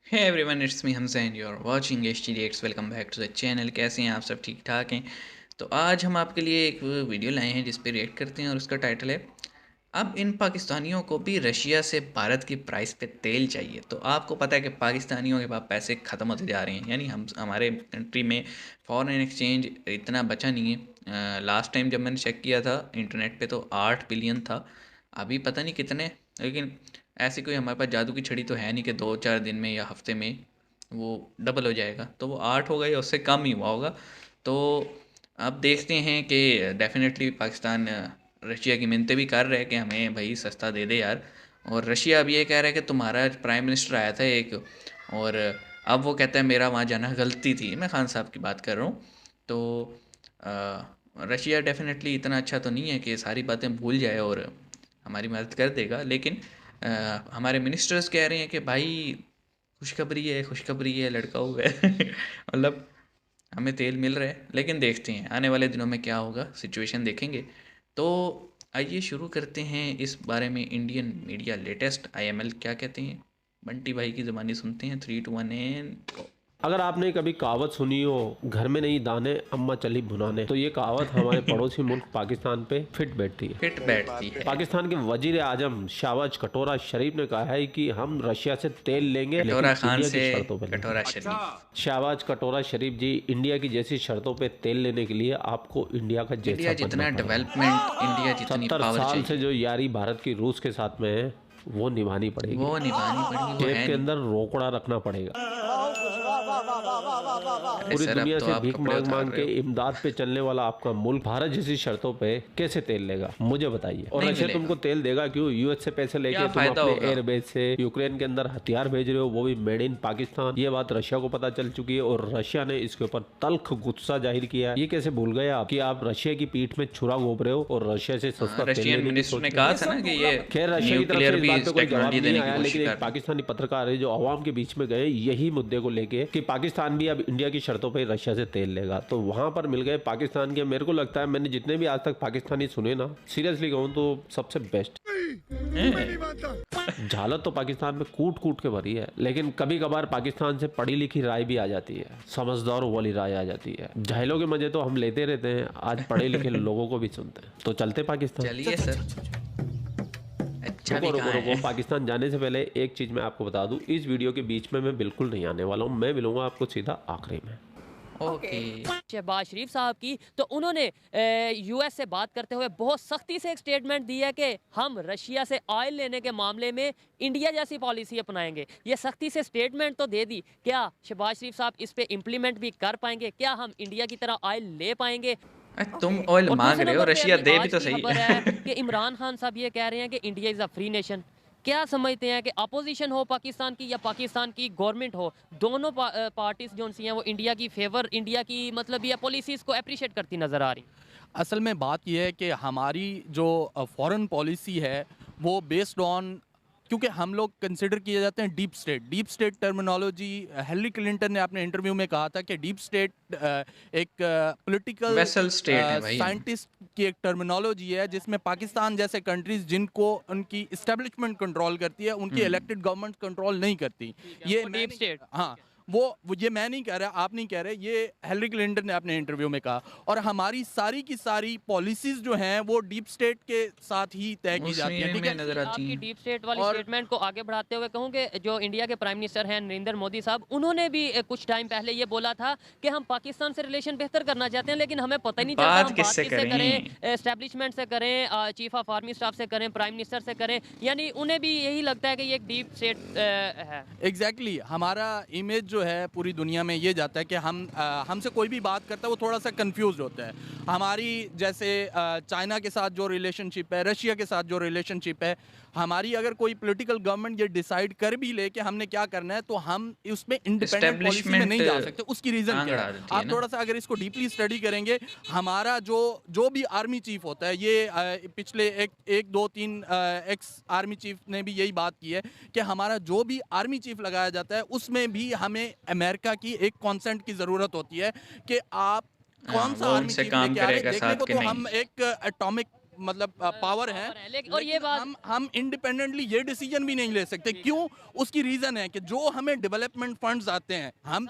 Hey everyone, it's me Hamza and you are watching HTDX। Welcome back to the channel. कैसे हैं आप सब? ठीक ठाक हैं? तो आज हम आपके लिए एक वीडियो लाए हैं जिस पे रिएक्ट करते हैं और उसका टाइटल है, अब इन पाकिस्तानियों को भी रशिया से भारत की प्राइस पे तेल चाहिए। तो आपको पता है कि पाकिस्तानियों के पास पैसे ख़त्म होते जा रहे हैं, यानी हमारे कंट्री में फॉरेन एक्सचेंज इतना बचा नहीं है। लास्ट टाइम जब मैंने चेक किया था इंटरनेट पे तो 8 बिलियन था। अभी पता नहीं कितने, लेकिन ऐसी कोई हमारे पास जादू की छड़ी तो है नहीं कि 2-4 दिन में या हफ्ते में वो डबल हो जाएगा। तो वो 8 होगा या उससे कम ही हुआ होगा। तो अब देखते हैं कि डेफिनेटली पाकिस्तान रशिया की मिन्नतें भी कर रहा है कि हमें भाई सस्ता दे दे यार। और रशिया अब ये कह रहा है कि तुम्हारा प्राइम मिनिस्टर आया था एक, और अब वो कहता है मेरा वहाँ जाना गलती थी। मैं खान साहब की बात कर रहा हूँ। तो रशिया डेफिनेटली इतना अच्छा तो नहीं है कि सारी बातें भूल जाए और हमारी मदद कर देगा, लेकिन हमारे मिनिस्टर्स कह रहे हैं कि भाई खुशखबरी है, लड़का हुआ है मतलब हमें तेल मिल रहा है। लेकिन देखते हैं आने वाले दिनों में क्या होगा, सिचुएशन देखेंगे। तो आइए शुरू करते हैं इस बारे में। इंडियन मीडिया लेटेस्ट IML क्या कहते हैं, बंटी भाई की ज़बानी सुनते हैं। 3 2 1 एंड अगर आपने कभी कहावत सुनी हो, घर में नहीं दाने अम्मा चली भुनाने, तो ये कहावत हमारे पड़ोसी मुल्क पाकिस्तान पे फिट बैठती है। फिट बैठती है। पाकिस्तान के वजीर आजम शाहबाज कटोरा शरीफ ने कहा है कि हम रशिया से तेल लेंगे, लेकिन कटोरा खान इंडिया की से शर्तों पे नहीं। कटोरा शरीफ। शाहबाज कटोरा शरीफ जी, इंडिया की जैसी शर्तों पे तेल लेने के लिए आपको इंडिया का इंडिया जैसा बनना जितना पड़ेगा। डेवलपमेंट, इंडिया जितनी 70 पावर साल से चाहिए जो यारी भारत की रूस के साथ में है, वो निभानी पड़ेगी। वो निभानी पड़ेगी, वो जेब है के नहीं। अंदर रोकड़ा रखना पड़ेगा। अरे पूरी सर, अब दुनिया तो से आप भीख कपड़े मांग उतार मांग रहे के हो। इमदाद पे चलने वाला आपका मुल्क भारत जैसी शर्तों पे कैसे तेल लेगा, मुझे बताइए। और नहीं रशिया मिलेगा। तुमको तेल देगा क्यों? यूएस से पैसे क्या लेके तुम फ़ायदा अपने होगा? एयरबेस से यूक्रेन के अंदर हथियार भेज रहे हो, वो भी मेड इन पाकिस्तान। ये बात रशिया को पता चल चुकी है और रशिया ने इसके ऊपर तल्ख गुस्सा जाहिर किया है। ये कैसे भूल गए आप कि आप रशिया की पीठ में छुरा घोंप रहे हो और रशिया से सस्ता तेल रशियन लेने की मिनिस्टर सोच ने रहे कहा हो। था ना कि ये खैर, रशिया की तरफ न्यूक्लियर से इस भी बात पे कोई टेक्नोलॉजी जवाब नहीं देने की आया, कोशिश लेकिन कर एक रहे हैं। पाकिस्तानी पत्रकार है जो अवाम के बीच में गए यही मुद्दे को लेके कि पाकिस्तान भी अब इंडिया की शर्तों पे रशिया से तेल लेगा। तो वहां पर मिल गए पाकिस्तान के, मेरे को लगता है मैंने जितने भी आज तक पाकिस्तानी सुने ना, सीरियसली कहूँ तो सबसे बेस्ट। झालत तो पाकिस्तान में कूट कूट के भरी है, लेकिन कभी कभार पाकिस्तान से पढ़ी लिखी राय भी आ जाती है, समझदारों वाली राय आ जाती है। झाइलों के मजे तो हम लेते रहते हैं, आज पढ़े लिखे लोगों को भी सुनते हैं। तो चलते पाकिस्तान। चलिए सर। अच्छा रुको भी रुको कहाँ रुको, है? पाकिस्तान जाने से पहले एक चीज मैं आपको बता दूं, इस वीडियो के बीच में मैं बिल्कुल नहीं आने वाला हूं, मैं मिलूंगा आपको सीधा आखिरी में। ओके। शहबाज शरीफ साहब की, तो उन्होंने यूएस से बात करते हुए बहुत सख्ती से एक स्टेटमेंट दी है कि हम रशिया से ऑयल लेने के मामले में इंडिया जैसी पॉलिसी अपनाएंगे। ये सख्ती से स्टेटमेंट तो दे दी, क्या शहबाज शरीफ साहब इस पे इम्प्लीमेंट भी कर पाएंगे? क्या हम इंडिया की तरह ऑयल ले पाएंगे? तुम ऑयल और मांग दूसरे रहे हो, नंबर पे रशिया अभी दे भी आज तो की सही खबर है कि इमरान खान साहब ये कह रहे हैं कि India is a free nation. क्या समझते हैं कि अपोजिशन हो पाकिस्तान की या पाकिस्तान की गवर्नमेंट हो, दोनों पार्टीज जो सी हैं वो इंडिया की फेवर, इंडिया की मतलब ये पॉलिसीज़ को अप्रिशिएट करती नज़र आ रही। असल में बात यह है कि हमारी जो फॉरेन पॉलिसी है वो बेस्ड ऑन, क्योंकि हम लोग कंसिडर किए जाते हैं deep state terminology. Hillary Clinton ने अपने इंटरव्यू में कहा था कि डीप स्टेट एक पॉलिटिकल वेसल स्टेट है भाई हम। साइंटिस्ट की एक टर्मिनोलॉजी है जिसमें पाकिस्तान जैसे कंट्रीज जिनको उनकी इस्टेब्लिशमेंट कंट्रोल करती है, उनकी इलेक्टेड गवर्नमेंट कंट्रोल नहीं करती। ये वो मैं डीप नहीं- स्टेट। हाँ, वो ये मैं नहीं कह रहा, आप नहीं कह रहे, ये हिलरी क्लिंटन ने अपने इंटरव्यू में कहा। और हमारी सारी की सारी पॉलिसीज जो हैं वो डीप स्टेट के साथ ही तय की जाती हैं, उसी ठीक में है। नजर आती आपकी हैं। डीप स्टेट वाली और स्टेटमेंट को आगे बढ़ाते हुए कहूँ कि जो इंडिया के प्राइम मिनिस्टर हैं नरेंद्र मोदी साहब, उन्होंने भी कुछ टाइम पहले ये बोला था कि हम पाकिस्तान से रिलेशन बेहतर करना चाहते हैं, लेकिन हमें पता ही नहीं चलता बात हम बात किससे किससे करें? करें, एस्टेब्लिशमेंट से करें, चीफ ऑफ आर्मी स्टाफ से करें, प्राइम मिनिस्टर से करें। यानी उन्हें भी यही लगता है कि ये एक डीप स्टेट है। एग्जैक्टली हमारा इमेज जो है पूरी दुनिया में ये जाता है कि हमसे कोई भी बात करता है वो थोड़ा सा कंफ्यूज होता है। हमारी जैसे चाइना के साथ जो रिलेशनशिप है, रशिया के साथ जो रिलेशनशिप है, हमारी अगर कोई पॉलिटिकल गवर्नमेंट ये डिसाइड कर भी ले कि हमने क्या करना है, तो हम उसमें इंडिपेंडेंट पॉलिसी में नहीं जा सकते। उसकी रीज़न टांग क्या अड़ा है? देती है आप ना। थोड़ा सा अगर इसको डीपली स्टडी करेंगे, हमारा जो जो भी आर्मी चीफ होता है, ये पिछले एक दो तीन एक्स आर्मी चीफ ने भी यही बात की है कि हमारा जो भी आर्मी चीफ लगाया जाता है उसमें भी हमें अमेरिका की एक कॉन्सेंट की ज़रूरत होती है कि आप कौन सा वो आर्मी उनसे चीफ काम लेके आ रहे हैं। करेगा देखने साथ को के तो नहीं। हम एक एटॉमिक मतलब पावर है, लेकिन और ये लेकिन बात हम इंडिपेंडेंटली ये डिसीजन भी नहीं ले सकते। क्यों? उसकी रीजन है कि जो हमें डेवलपमेंट फंड्स आते हैं हम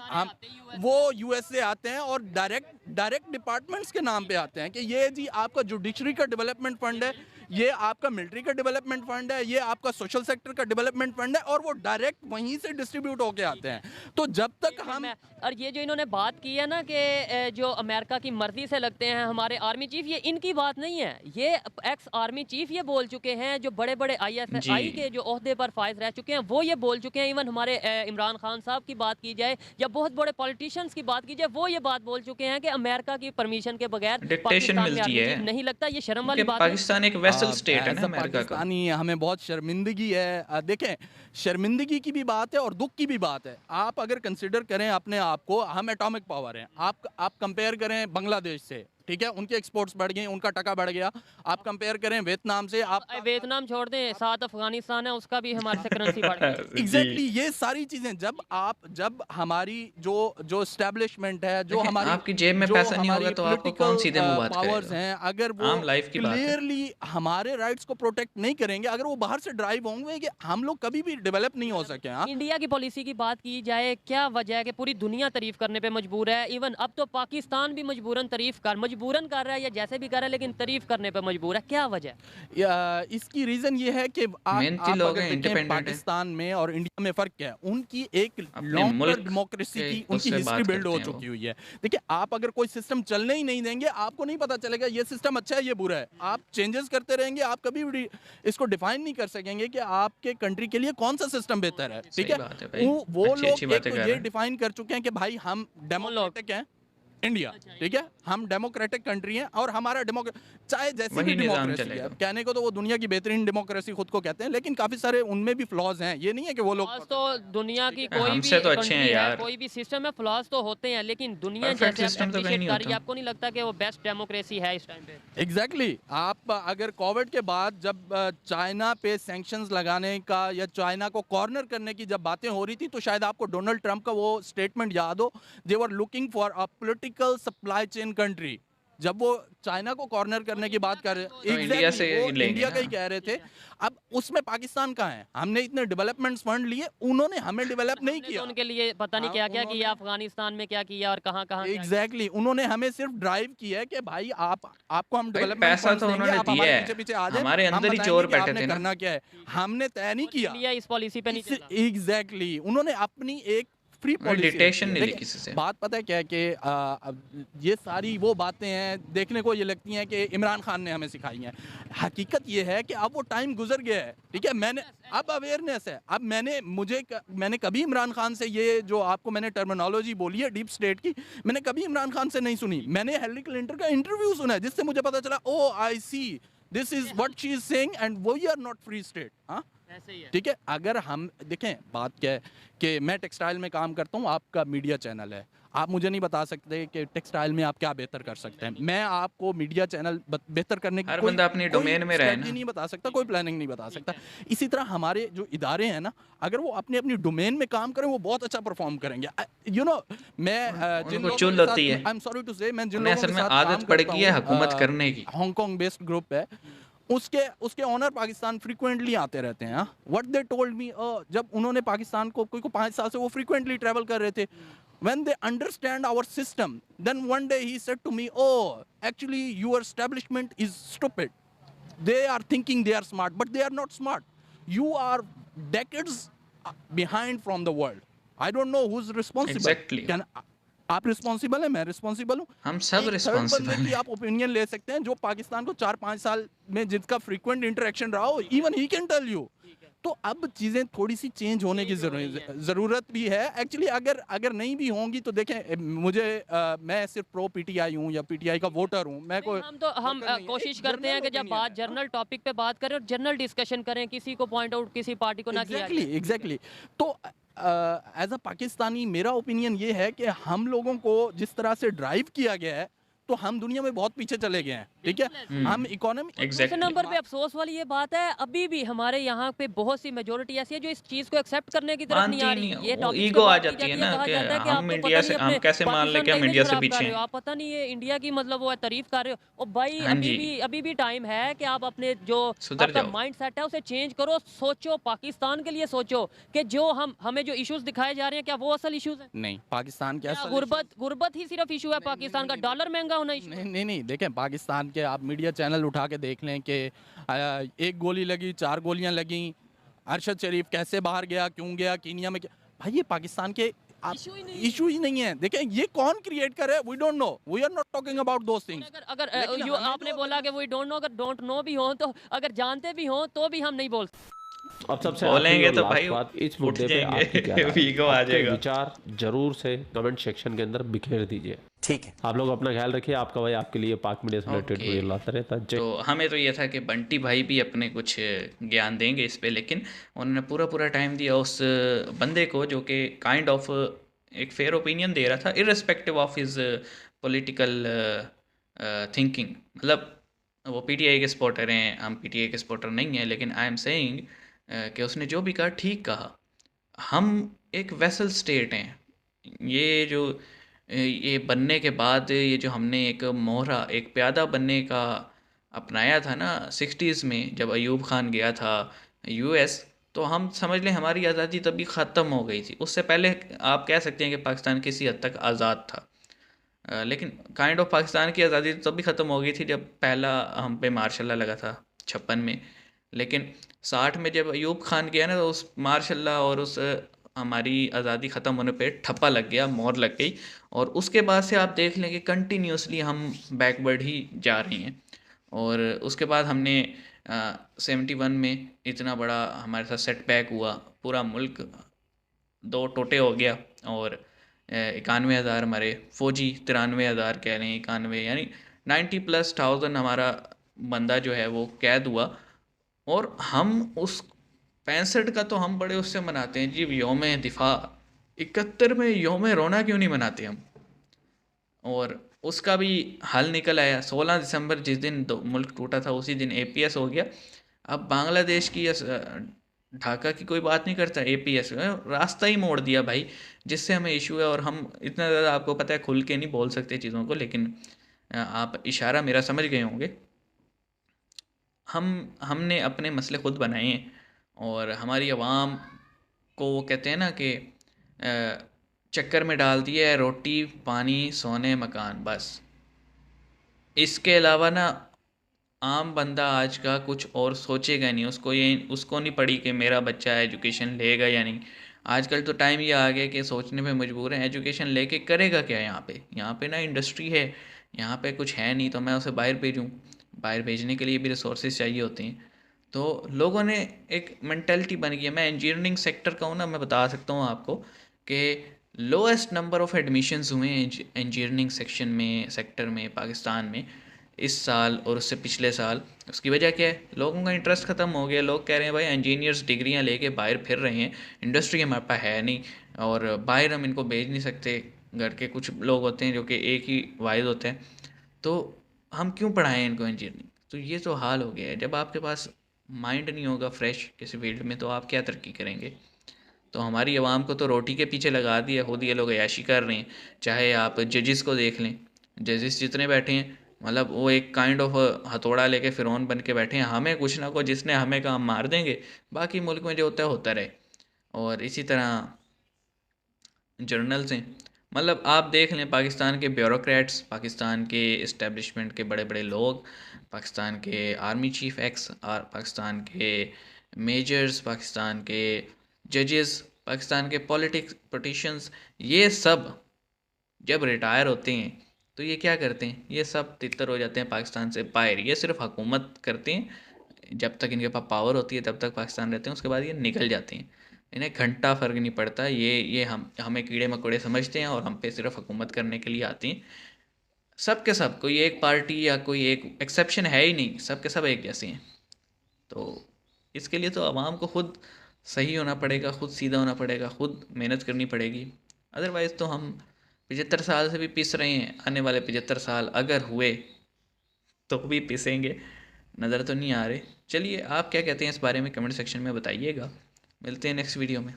वो यूएस से आते हैं और डायरेक्ट डिपार्टमेंट्स के नाम पे आते हैं कि ये जी आपका जुडिशरी का डेवलपमेंट फंड है, ये आपका मिलिट्री का डेवलपमेंट फंड है, ये आपका सोशल सेक्टर का डेवलपमेंट फंड है, और वो डायरेक्ट वहीं से डिस्ट्रीब्यूट होके आते हैं। तो जब तक हम और ये जो इन्होंने बात की है ना कि जो अमेरिका की मर्जी से लगते हैं हमारे आर्मी चीफ, ये इनकी बात नहीं है, ये एक्स आर्मी चीफ ये बोल चुके हैं, जो बड़े बड़े आईएसआई के जो ओहदे पर फाइज रह चुके हैं वो ये बोल चुके हैं। इवन हमारे इमरान खान साहब की बात की जाए या बहुत बड़े पॉलिटिशियंस की बात की जाए, वो ये बात बोल चुके हैं कि अमेरिका की परमिशन के बगैर डिक्टेशन पाकिस्तान में मिलती आर्मी है चीफ नहीं लगता। ये शर्म वाली क्योंकि बात है। पाकिस्तान एक वेसल स्टेट है As ना a अमेरिका का। पाकिस्तानी हमें बहुत शर्मिंदगी है। देखें, शर्मिंदगी की भी बात है और दुख की भी बात है। आप अगर कंसिडर करें अपने आप को, हम एटॉमिक पावर हैं। आप कंपेयर करें बांग्लादेश से, ठीक है, उनके एक्सपोर्ट्स बढ़ गए, उनका टका बढ़ गया। आप कंपेयर करें वियतनाम से, आप वियतनाम छोड़ दें, साथ अफगानिस्तान है, उसका भी हमारे से करेंसी बढ़ गई। एग्जैक्टली ये सारी चीजें जब हमारी जो एस्टेब्लिशमेंट है, जो देखिए, हमारी आपकी जेब में जो पैसा नहीं हमारी होगा तो आपको कौन सीधे मुंह बात पावर्स करेगा। हैं, अगर वो आम लाइफ की बात है। क्लियरली हमारे राइट्स को प्रोटेक्ट नहीं करेंगे, अगर वो बाहर से ड्राइव होंगे, कि हम लोग कभी भी डेवलप नहीं हो सके। हाँ, इंडिया की पॉलिसी की बात की जाए, क्या वजह है कि पूरी दुनिया तारीफ करने पे मजबूर है। इवन अब तो पाकिस्तान भी मजबूरन कर रहा है, या जैसे भी कर रहा है, लेकिन तारीफ करने पे मजबूर है। क्या वजह है? इसकी रीजन ये है कि मेहनती आप लोग अगर हैं, देखें इंडिपेंडेंट है। पाकिस्तान में और इंडिया में फर्क क्या है, उनकी एक अपने लॉन्ग मुल्क डेमोक्रेसी के की उनकी उससे हिस्ट्री बात बिल्ड हो करते हैं वो। चुकी हुई है। देखिए, आप अगर कोई सिस्टम चलने ही नहीं देंगे, आपको नहीं पता चलेगा ये सिस्टम अच्छा है, ये बुरा है। आप चेंजेस करते रहेंगे, आप कभी भी इसको डिफाइन नहीं कर सकेंगे कि आपके कंट्री के लिए कौन सा सिस्टम बेहतर है। ठीक सही है, बात है भाई, वो अच्छी लोग अच्छी एक बातें तो कर ये रहे हैं। डिफाइन कर चुके हैं कि भाई हम डेमोक्रेटिक हैं, इंडिया, ठीक है, हम डेमोक्रेटिक कंट्री हैं, और हमारा चाहे जैसी वही भी निज़ाम डेमोक्रेसी है, चलेगा। कहने को तो वो दुनिया की बेहतरीन डेमोक्रेसी खुद को कहते हैं, लेकिन काफी सारे उनमें भी फ्लॉज हैं। ये नहीं है कि वो लोग फ्लॉज तो दुनिया की कोई भी हमसे तो अच्छे हैं कंट्री है, यार। कोई भी सिस्टम है, फ्लॉज तो होते हैं, लेकिन दुनिया परफेक्ट जैसे सिस्टम तो कहीं अप्रिशिएट नहीं कर रही है, होता। आपको नहीं लगता कि वो बेस्ट डेमोक्रेसी है इस टाइम पे? एग्जैक्टली आप अगर कोविड के बाद जब चाइना पे सैंक्शंस लगाने का या चाइना को कॉर्नर करने की जब बातें हो रही थी, तो शायद आपको डोनाल्ड ट्रंप का वो स्टेटमेंट याद हो, they were looking for a political supply chain country. जब वो चाइना को कॉर्नर करने की बात कर रहे तो इंडिया से वो लेंगे इंडिया का ही ना। कह रहे थे। अब उसमें पाकिस्तान कहाँ है? हमने इतने डेवलपमेंट फंड लिए, उन्होंने हमें डेवलप नहीं हमने तो किया। उनके लिए पता नहीं हाँ, क्या क्या उन्होंने- किया, अफगानिस्तान में क्या किया और कहाँ कहाँ क्या किया। एग्जैक्टली उन्होंने हमें सिर्फ ड्राइव किया है कि भाई आपको हम भाई, डेवलपमेंट पैसा फंड्स तो देंगे, उन्होंने आप दिया हमारे है। पीछे पीछे आ जाए, हमारे हम अंदर ही बताएंगे चोर कि बैठे आपने थे ना। करना क्या है। हमने तय नहीं किया। इंडिया इस पॉलिसी पे नहीं चला। एग्जैक्टली उन्होंने अपनी एक फ्री पॉलिसी डिक्टेशन नहीं ली किसी से। बात पता है क्या है कि ये सारी वो बातें हैं, देखने को ये लगती हैं कि इमरान खान ने हमें सिखाई हैं। हकीकत ये है कि अब वो टाइम गुजर गया है, ठीक है, मैंने अब अवेयरनेस है। अब मैंने कभी इमरान खान से ये जो आपको मैंने टर्मिनोलॉजी बोली है डीप स्टेट की, मैंने कभी इमरान खान से नहीं सुनी। मैंने हिलरी क्लिंटन का इंटरव्यू सुना है, जिससे मुझे पता चला, oh I see this is what she is saying and we are not free state. हाँ, ऐसे ही है। ठीक है, अगर हम देखें, बात क्या है कि मैं टेक्सटाइल में काम करता हूँ, आपका मीडिया चैनल है, आप मुझे नहीं बता सकते कि टेक्सटाइल में आप क्या बेहतर कर सकते हैं। मैं आपको मीडिया चैनल बेहतर करने की हर बंदा अपनी डोमेन में रहे ना। strategy नहीं बता सकता, कोई प्लानिंग नहीं बता सकता। इसी तरह हमारे जो इदारे हैं ना, अगर वो अपनी अपनी डोमेन में काम करें, वो बहुत अच्छा परफॉर्म करेंगे। यू नो, मैं जिन उनको लोगों चुल के साथ, होती है। आई एम सॉरी टू से, मैं जिन उन्हें लोगों असल के में साथ आदत काम पड़ करता गई है हूँ, हुकूमत करने की। हांगकांग बेस्ड ग्रुप है, उसके ऑनर पाकिस्तान फ्रीक्वेंटली आते रहते हैं। व्हाट दे टोल्ड मी, जब उन्होंने पाकिस्तान को 5 साल से वो फ्रीक्वेंटली ट्रैवल कर रहे थे, when they understand our system, then one day he said to me, oh, actually your establishment is stupid. They are thinking they are smart, but they are not smart. You are decades behind from the world. I don't know who's responsible. Exactly. आप responsible है, मैं responsible हूँ, हम सब एक third responsible बंदे की हैं। आप ओपिनियन ले सकते हैं जो पाकिस्तान को 4-5 साल में जिसका फ्रीक्वेंट इंटरेक्शन रहा हो, even he can tell you. तो अब चीज़ें थोड़ी सी चेंज होने की ज़रूरत भी है एक्चुअली। अगर नहीं भी होंगी तो देखें, मैं सिर्फ प्रो पीटीआई हूँ या पीटीआई का वोटर हूँ, मैं कोई हम वोटर नहीं, कोशिश एक करते हैं कि general जब बात opinion है। जर्नल टॉपिक पे बात करें और जर्नल डिस्कशन करें, किसी को पॉइंट आउट किसी पार्टी को ना किया जाए। एग्जैक्टली। तो एज अ पाकिस्तानी मेरा ओपिनियन ये है कि हम लोगों को जिस तरह से ड्राइव किया गया है, तो हम दुनिया में बहुत पीछे चले गए हैं, ठीक ठीक है। हम इकोनॉमी दूसरे एग्जैक्टली। नंबर पे अफसोस वाली ये बात है, अभी भी हमारे यहाँ पे बहुत सी मेजोरिटी ऐसी है जो इस चीज को एक्सेप्ट करने की तरफ नहीं मानती आ ही रही। नहीं, ये वो टॉपिक्स पे ईगो आ बात की जाती है जाती है, ना कहा कि जाता है कि आप हम तो इंडिया पता से, नहीं हम अपने कैसे मान लें पाकिस्तान कि का हम इमेज इंडिया से खराब कर पीछे रहे हो, हैं। आप पता नहीं ये इंडिया की मतलब वो है तारीफ कर रहे हो। और भाई हाँ जी, अभी भी टाइम है कि आप अपने जो सुधर आपका जाओ। माइंड सेट है उसे चेंज करो, सोचो पाकिस्तान के लिए सोचो कि जो हमें जो इश्यूज दिखाए जा रहे हैं क्या वो असल इश्यूज हैं? नहीं, पाकिस्तान के क्या असल गुर्बत गुर्बत ही सिर्फ इशू है? नहीं, नहीं, पाकिस्तान का नहीं, डॉलर महंगा होना इशू नहीं, है? नहीं, नहीं, देखें पाकिस्तान के आप मीडिया चैनल उठा के देख लें कि एक गोली लगी, 4 गोलियां लगी, अरशद शरीफ कैसे बाहर गया, क्यों गया, कीनिया में भाई ये पाकिस्तान के इशू ही नहीं इशू ही नहीं है। देखें ये कौन क्रिएट करे, we don't know, we are not talking about those और थिंग्स। अगर अगर लेकिन यू हमें आपने जो बोला कि वो डोंट नो, अगर डोंट नो भी हो तो अगर जानते भी हो तो भी हम नहीं बोल सकते। अब सबसे आखिरी बोलेंगे और तो भाई लास्ट बात, इस उठ मुद्दे पे जाएंगे। आपकी क्या राय है? वीगो आ अपने जाएगा। विचार जरूर से कमेंट सेक्शन के अंदर बिखेर दीजिए। ठीक है। आप लोग अपना ख्याल रखिए। आपका भाई आपके लिए पाक मीडिया से रिलेटेड ओके, वीडियो लाता रहता है। जय तो हमें तो ये था कि बंटी भाई भी अपने कुछ ज्ञान देंगे इस पे, लेकिन उन्होंने पूरा पूरा टाइम दिया उस बंदे को जो कि काइंड ऑफ एक फेयर ओपिनियन दे रहा था irrespective of his political thinking. मतलब वो पीटीआई के सपोर्टर हैं, हम पीटीआई के सपोर्टर नहीं हैं, लेकिन आई एम सेइंग कि उसने जो भी कहा ठीक कहा। हम एक वेसल स्टेट हैं। ये जो ये बनने के बाद ये जो हमने एक मोहरा, एक प्यादा बनने का अपनाया था ना 60s में, जब अयूब खान गया था यूएस, तो हम समझ लें हमारी आज़ादी तभी ख़त्म हो गई थी। उससे पहले आप कह सकते हैं कि पाकिस्तान किसी हद तक आज़ाद था। लेकिन काइंड ऑफ पाकिस्तान की आज़ादी तब भी ख़त्म हो गई थी जब पहला हम पे मार्शल लॉ लगा था 56 में। लेकिन 60 में जब अयूब खान गया ना, तो उस मार्शल लॉ और उस हमारी आज़ादी ख़त्म होने पे ठप्पा लग गया, मोहर लग गई। और उसके बाद से आप देख लें कि कंटिन्यूसली हम बैकवर्ड ही जा रही हैं। और उसके बाद हमने 71 में इतना बड़ा हमारे साथ सेटबैक हुआ, पूरा मुल्क दो टोटे हो गया। और 91,000 हमारे फ़ौजी, 93,000 कह लें, 91 यानी 90+ हमारा बंदा जो है वो कैद हुआ। और हम उस 65 का तो हम बड़े उससे मनाते हैं जी, योम दिफा। 71 में योम रोना क्यों नहीं मनाते हम? और उसका भी हल निकल आया। 16 दिसंबर जिस दिन मुल्क टूटा था उसी दिन एपीएस हो गया। अब बांग्लादेश की या ढाका की कोई बात नहीं करता, एपीएस रास्ता ही मोड़ दिया भाई, जिससे हमें इशू है। और हम इतना ज़्यादा आपको पता है खुल के नहीं बोल सकते चीज़ों को, लेकिन आप इशारा मेरा समझ गए होंगे। हमने अपने मसले खुद बनाए हैं। और हमारी आवाम को वो कहते हैं ना कि चक्कर में डाल दिया है रोटी पानी सोने मकान, बस। इसके अलावा ना आम बंदा आज का कुछ और सोचेगा नहीं। उसको नहीं पड़ी कि मेरा बच्चा एजुकेशन लेगा या नहीं। आजकल तो टाइम ये आ गया कि सोचने पे मजबूर है, एजुकेशन लेके करेगा क्या? यहाँ पे ना इंडस्ट्री है, यहाँ पे कुछ है नहीं, तो मैं उसे बाहर भेजूँ? बाहर भेजने के लिए भी रिसोर्सेज चाहिए होते हैं। तो लोगों ने एक मेंटालिटी बन गई है। मैं इंजीनियरिंग सेक्टर का हूँ ना, मैं बता सकता हूँ आपको कि लोएस्ट नंबर ऑफ़ एडमिशन्स हुए हैं इंजीनियरिंग सेक्टर में पाकिस्तान में इस साल और उससे पिछले साल। उसकी वजह क्या है? लोगों का इंटरेस्ट ख़त्म हो गया। लोग कह रहे हैं भाई इंजीनियर्स डिग्रियां लेके बाहर फिर रहे हैं, इंडस्ट्री हमारे पास है नहीं और बाहर हम इनको भेज नहीं सकते। घर के कुछ लोग होते हैं जो कि एक ही वाहिद होते हैं, तो हम क्यों पढ़ाएं इनको इंजीनियरिंग? तो ये तो हाल हो गया है। जब आपके पास माइंड नहीं होगा फ्रेश किसी फील्ड में, तो आप क्या तरक्की करेंगे? तो हमारी आवाम को तो रोटी के पीछे लगा दिया, खुद ये लोग अय्याशी कर रहे हैं। चाहे आप जजेस को देख लें, जजेस जितने बैठे हैं, मतलब वो एक काइंड ऑफ हथौड़ा लेके फ़िरौन बन के बैठे हैं। हमें कुछ ना कुछ जिसने हमें कहा हम मार देंगे, बाकी मुल्क में जो होता है होता रहे। और इसी तरह जर्नल्स हैं, मतलब आप देख लें पाकिस्तान के ब्यूरोक्रेट्स, पाकिस्तान के इस्टेब्लिशमेंट के बड़े बड़े लोग, पाकिस्तान के आर्मी चीफ एक्स और पाकिस्तान के मेजर्स, पाकिस्तान के जजेस, पाकिस्तान के पॉलिटिशियंस, ये सब जब रिटायर होते हैं तो ये क्या करते हैं? ये सब तितर हो जाते हैं पाकिस्तान से बाहर। ये सिर्फ हुकूमत करते हैं, जब तक इनके पास पावर होती है तब तक पाकिस्तान रहते हैं, उसके बाद ये निकल जाते हैं। इन्हें घंटा फ़र्क नहीं पड़ता। ये हमें कीड़े मकोड़े समझते हैं और हम पे सिर्फ हुकूमत करने के लिए आती हैं। सब के सब, कोई एक पार्टी या कोई एक एक्सेप्शन है ही नहीं, सब के सब एक जैसे हैं। तो इसके लिए तो आवाम को खुद सही होना पड़ेगा, खुद सीधा होना पड़ेगा, खुद मेहनत करनी पड़ेगी। अदरवाइज़ तो हम 75 साल से भी पिस रहे हैं। आने वाले 75 साल अगर हुए तो भी पिसेंगे, नज़र तो नहीं आ रहे। चलिए आप क्या कहते हैं इस बारे में कमेंट सेक्शन में बताइएगा। मिलते हैं नेक्स्ट वीडियो में।